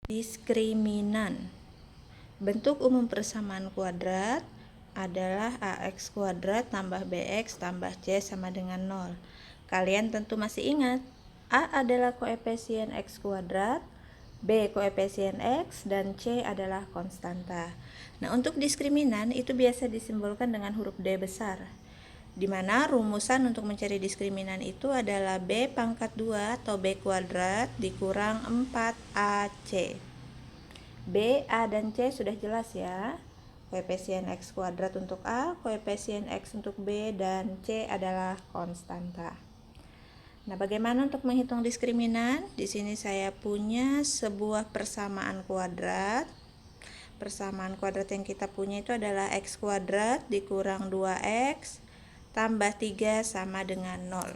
Diskriminan. Bentuk umum persamaan kuadrat adalah ax kuadrat tambah bx tambah c sama dengan 0. Kalian tentu masih ingat, a adalah koefisien x kuadrat, b koefisien x, dan c adalah konstanta. Nah, untuk diskriminan itu biasa disimbolkan dengan huruf D besar, di mana rumusan untuk mencari diskriminan itu adalah b pangkat 2 atau b kuadrat dikurang 4ac. B, A, dan C sudah jelas ya. Koefisien X kuadrat untuk A, koefisien X untuk B, dan C adalah konstanta. Nah, bagaimana untuk menghitung diskriminan? Di sini saya punya sebuah persamaan kuadrat. Persamaan kuadrat yang kita punya itu adalah X kuadrat dikurang 2X tambah 3 sama dengan 0.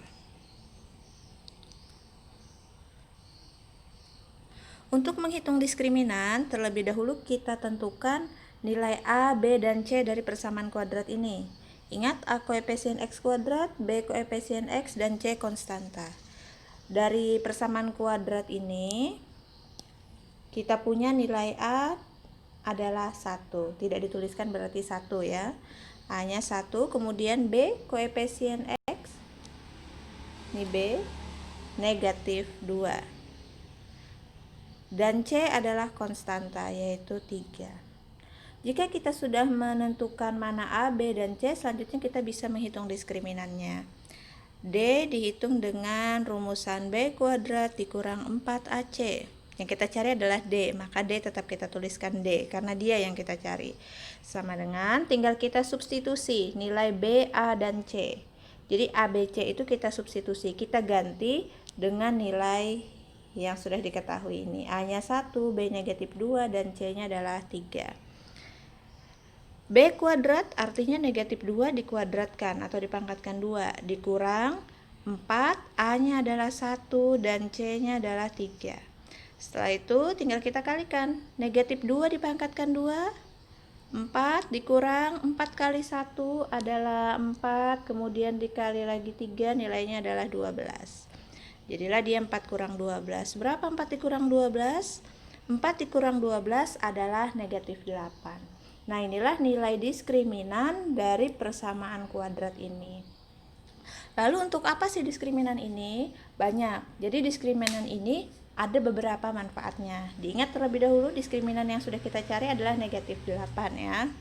Untuk menghitung diskriminan, terlebih dahulu kita tentukan nilai A, B, dan C dari persamaan kuadrat ini. Ingat, A koefisien X kuadrat, B koefisien X, dan C konstanta. Dari persamaan kuadrat ini, kita punya nilai A adalah 1. Tidak dituliskan berarti 1 ya. A-nya 1, kemudian B koefisien X, ini B, negatif 2. Dan C adalah konstanta, yaitu 3. Jika kita sudah menentukan mana A, B, dan C, selanjutnya kita bisa menghitung diskriminannya. D dihitung dengan rumusan B kuadrat dikurang 4AC. Yang kita cari adalah D, maka D tetap kita tuliskan D, karena dia yang kita cari. Sama dengan, tinggal kita substitusi nilai B, A, dan C. Jadi A, B, C itu kita substitusi, kita ganti dengan nilai yang sudah diketahui ini. A-nya 1, B negatif 2, dan C-nya adalah 3. B kuadrat artinya negatif 2 dikuadratkan atau dipangkatkan 2, dikurang 4, A-nya adalah 1, dan C-nya adalah 3. Setelah itu tinggal kita kalikan. Negatif 2 dipangkatkan 2, 4 dikurang 4 kali 1 adalah 4, kemudian dikali lagi 3, nilainya adalah 12. Jadilah dia 4 kurang 12. Berapa 4 dikurang 12? 4 dikurang 12 adalah negatif 8. Nah, inilah nilai diskriminan dari persamaan kuadrat ini. Lalu untuk apa sih diskriminan ini? Banyak. Jadi diskriminan ini ada beberapa manfaatnya. Diingat terlebih dahulu diskriminan yang sudah kita cari adalah negatif 8 ya.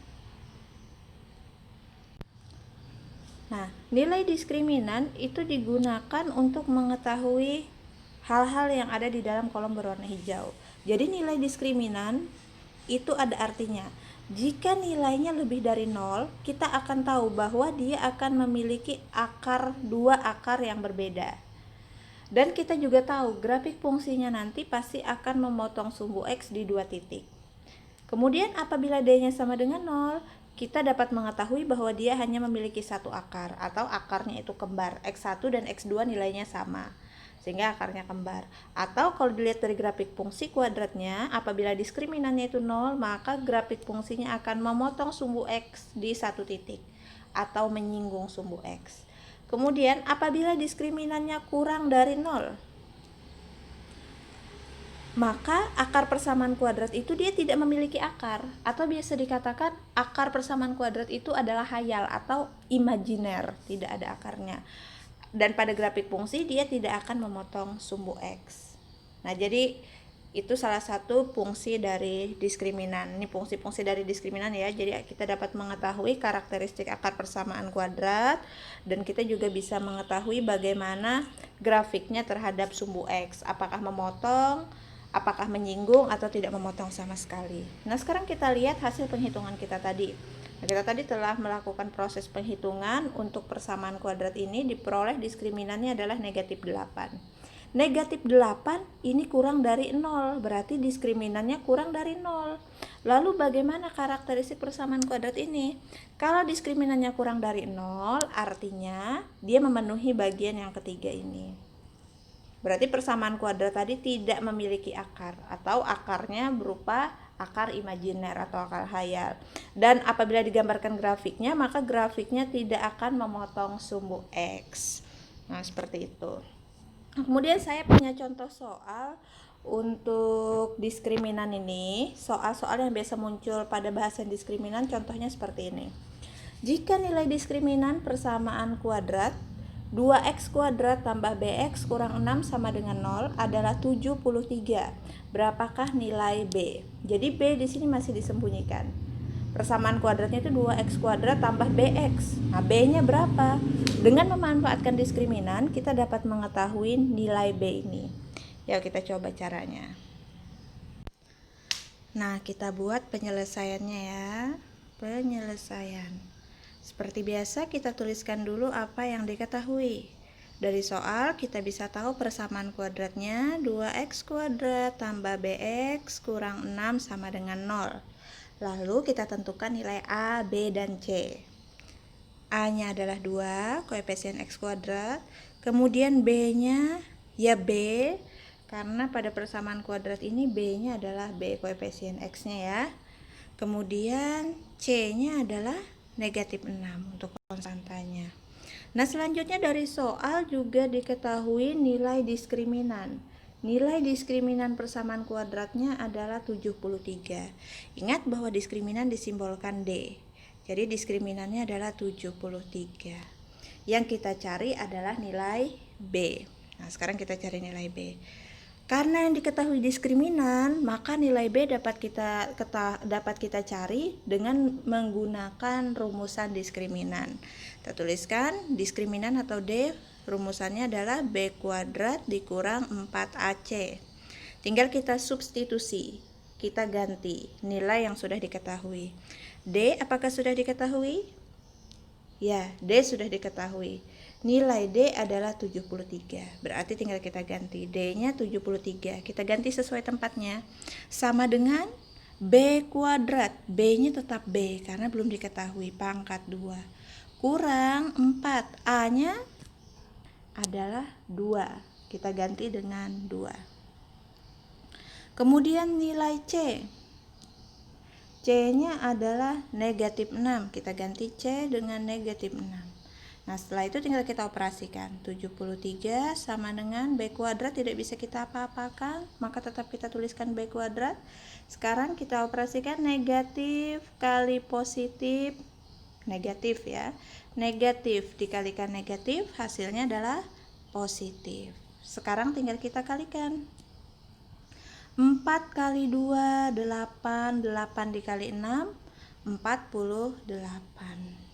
Nah, nilai diskriminan itu digunakan untuk mengetahui hal-hal yang ada di dalam kolom berwarna hijau. Jadi nilai diskriminan itu ada artinya. Jika nilainya lebih dari 0, kita akan tahu bahwa dia akan memiliki dua akar yang berbeda. Dan kita juga tahu grafik fungsinya nanti pasti akan memotong sumbu X di 2 titik. Kemudian apabila D-nya sama dengan 0, kita dapat mengetahui bahwa dia hanya memiliki satu akar atau akarnya itu kembar. X1 dan X2 nilainya sama, sehingga akarnya kembar. Atau kalau dilihat dari grafik fungsi kuadratnya, apabila diskriminannya itu 0, maka grafik fungsinya akan memotong sumbu X di satu titik atau menyinggung sumbu X. Kemudian apabila diskriminannya kurang dari 0, maka akar persamaan kuadrat itu dia tidak memiliki akar, atau biasa dikatakan akar persamaan kuadrat itu adalah hayal atau imajiner, tidak ada akarnya. Dan pada grafik fungsi dia tidak akan memotong sumbu X. Nah, jadi itu salah satu fungsi dari diskriminan. Ini fungsi-fungsi dari diskriminan ya. Jadi kita dapat mengetahui karakteristik akar persamaan kuadrat, dan kita juga bisa mengetahui bagaimana grafiknya terhadap sumbu X, apakah memotong, apakah menyinggung, atau tidak memotong sama sekali. Nah, sekarang kita lihat hasil penghitungan kita tadi. Nah, kita tadi telah melakukan proses penghitungan untuk persamaan kuadrat ini, diperoleh diskriminannya adalah negatif 8. Negatif 8 ini kurang dari 0, berarti diskriminannya kurang dari 0. Lalu bagaimana karakteristik persamaan kuadrat ini? Kalau diskriminannya kurang dari 0, artinya dia memenuhi bagian yang ketiga ini. Berarti persamaan kuadrat tadi tidak memiliki akar, atau akarnya berupa akar imajiner atau akar hayal. Dan apabila digambarkan grafiknya, maka grafiknya tidak akan memotong sumbu X. Nah, seperti itu. Kemudian saya punya contoh soal Untuk diskriminan ini, soal-soal yang biasa muncul pada bahasan diskriminan contohnya seperti ini. Jika nilai diskriminan persamaan kuadrat 2x kuadrat tambah bx kurang 6 sama dengan 0 adalah 73. Berapakah nilai b? Jadi b di sini masih disembunyikan. Persamaan kuadratnya itu 2x kuadrat tambah bx. Nah, b-nya berapa? Dengan memanfaatkan diskriminan, kita dapat mengetahui nilai b ini. Yuk kita coba caranya. Nah, kita buat penyelesaiannya ya. Penyelesaian. Seperti biasa kita tuliskan dulu apa yang diketahui. Dari soal kita bisa tahu persamaan kuadratnya 2x kuadrat tambah bx kurang 6 sama dengan 0. Lalu kita tentukan nilai a, b, dan c. A-nya adalah 2, koefisien x kuadrat. Kemudian b-nya ya b, karena pada persamaan kuadrat ini b-nya adalah b koefisien x-nya ya. Kemudian c-nya adalah negatif 6 untuk konstantanya. Nah, selanjutnya dari soal juga diketahui nilai diskriminan. Nilai diskriminan persamaan kuadratnya adalah 73. Ingat bahwa diskriminan disimbolkan D. Jadi diskriminannya adalah 73. Yang kita cari adalah nilai B. Nah, sekarang kita cari nilai B. Karena yang diketahui diskriminan, maka nilai B dapat kita cari dengan menggunakan rumusan diskriminan. Kita tuliskan diskriminan atau D, rumusannya adalah B kuadrat dikurang 4AC. Tinggal kita substitusi, kita ganti nilai yang sudah diketahui. D apakah sudah diketahui? Ya, D sudah diketahui. Nilai D adalah 73. Berarti tinggal kita ganti. D-nya 73. Kita ganti sesuai tempatnya. Sama dengan B kuadrat. B-nya tetap B karena belum diketahui, pangkat 2. Kurang 4. A-nya adalah 2. Kita ganti dengan 2. Kemudian nilai C. C-nya adalah negatif 6. Kita ganti C dengan negatif 6. Nah, setelah itu tinggal kita operasikan. 73 sama dengan B kuadrat tidak bisa kita apa-apakan, maka tetap kita tuliskan B kuadrat. Sekarang kita operasikan negatif kali positif, negatif ya. Negatif dikalikan negatif, hasilnya adalah positif. Sekarang tinggal kita kalikan. 4 kali 2, 8, 8 dikali 6, 48.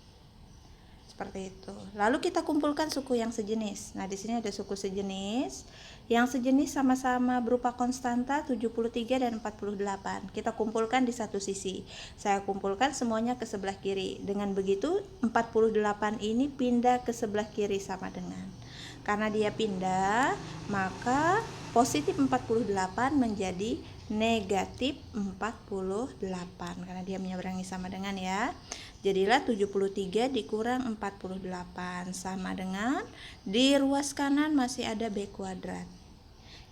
Seperti itu. Lalu kita kumpulkan suku yang sejenis. Nah, di sini ada suku sejenis. Yang sejenis sama-sama berupa konstanta 73 dan 48. Kita kumpulkan di satu sisi. Saya kumpulkan semuanya ke sebelah kiri. Dengan begitu 48 ini pindah ke sebelah kiri sama dengan. Karena dia pindah, maka positif 48 menjadi negatif 48 karena dia menyeberangi sama dengan ya. Jadilah 73 dikurang 48 sama dengan di ruas kanan masih ada B kuadrat.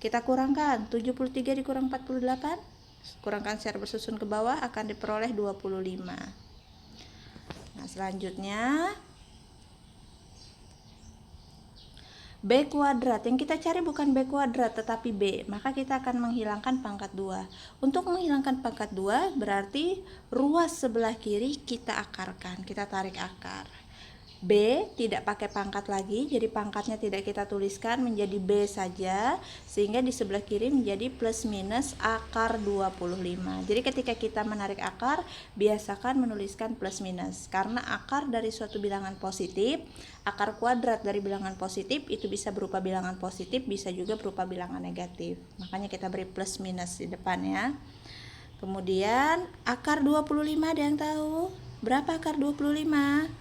Kita kurangkan 73 dikurang 48, kurangkan secara bersusun ke bawah akan diperoleh 25. Nah, selanjutnya B kuadrat, yang kita cari bukan B kuadrat tetapi B, maka kita akan menghilangkan pangkat 2. Untuk menghilangkan pangkat 2 berarti ruas sebelah kiri kita akarkan, kita tarik akar. B tidak pakai pangkat lagi, jadi pangkatnya tidak kita tuliskan, menjadi B saja, sehingga di sebelah kiri menjadi plus minus akar 25. Jadi ketika kita menarik akar, biasakan menuliskan plus minus, karena akar dari suatu bilangan positif, akar kuadrat dari bilangan positif itu bisa berupa bilangan positif, bisa juga berupa bilangan negatif. Makanya kita beri plus minus di depan ya. Kemudian akar 25 ada yang tahu? Berapa akar 25?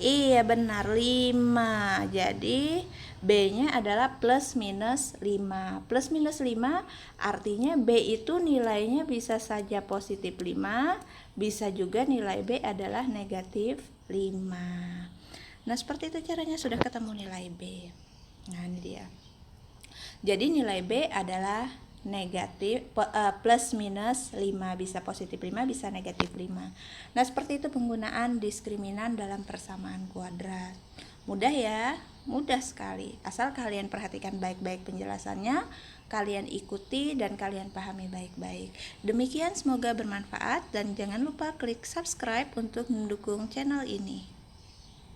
Iya benar 5. Jadi B-nya adalah plus minus 5. Plus minus 5 artinya B itu nilainya bisa saja positif 5, bisa juga nilai B adalah negatif 5. Nah, seperti itu caranya, sudah ketemu nilai B. Nah, ini dia. Jadi nilai B adalah negatif plus minus 5, bisa positif 5 bisa negatif 5. Nah, seperti itu penggunaan diskriminan dalam persamaan kuadrat. Mudah ya, mudah sekali. Asal kalian perhatikan baik-baik penjelasannya, kalian ikuti dan kalian pahami baik-baik. Demikian, semoga bermanfaat dan jangan lupa klik subscribe untuk mendukung channel ini.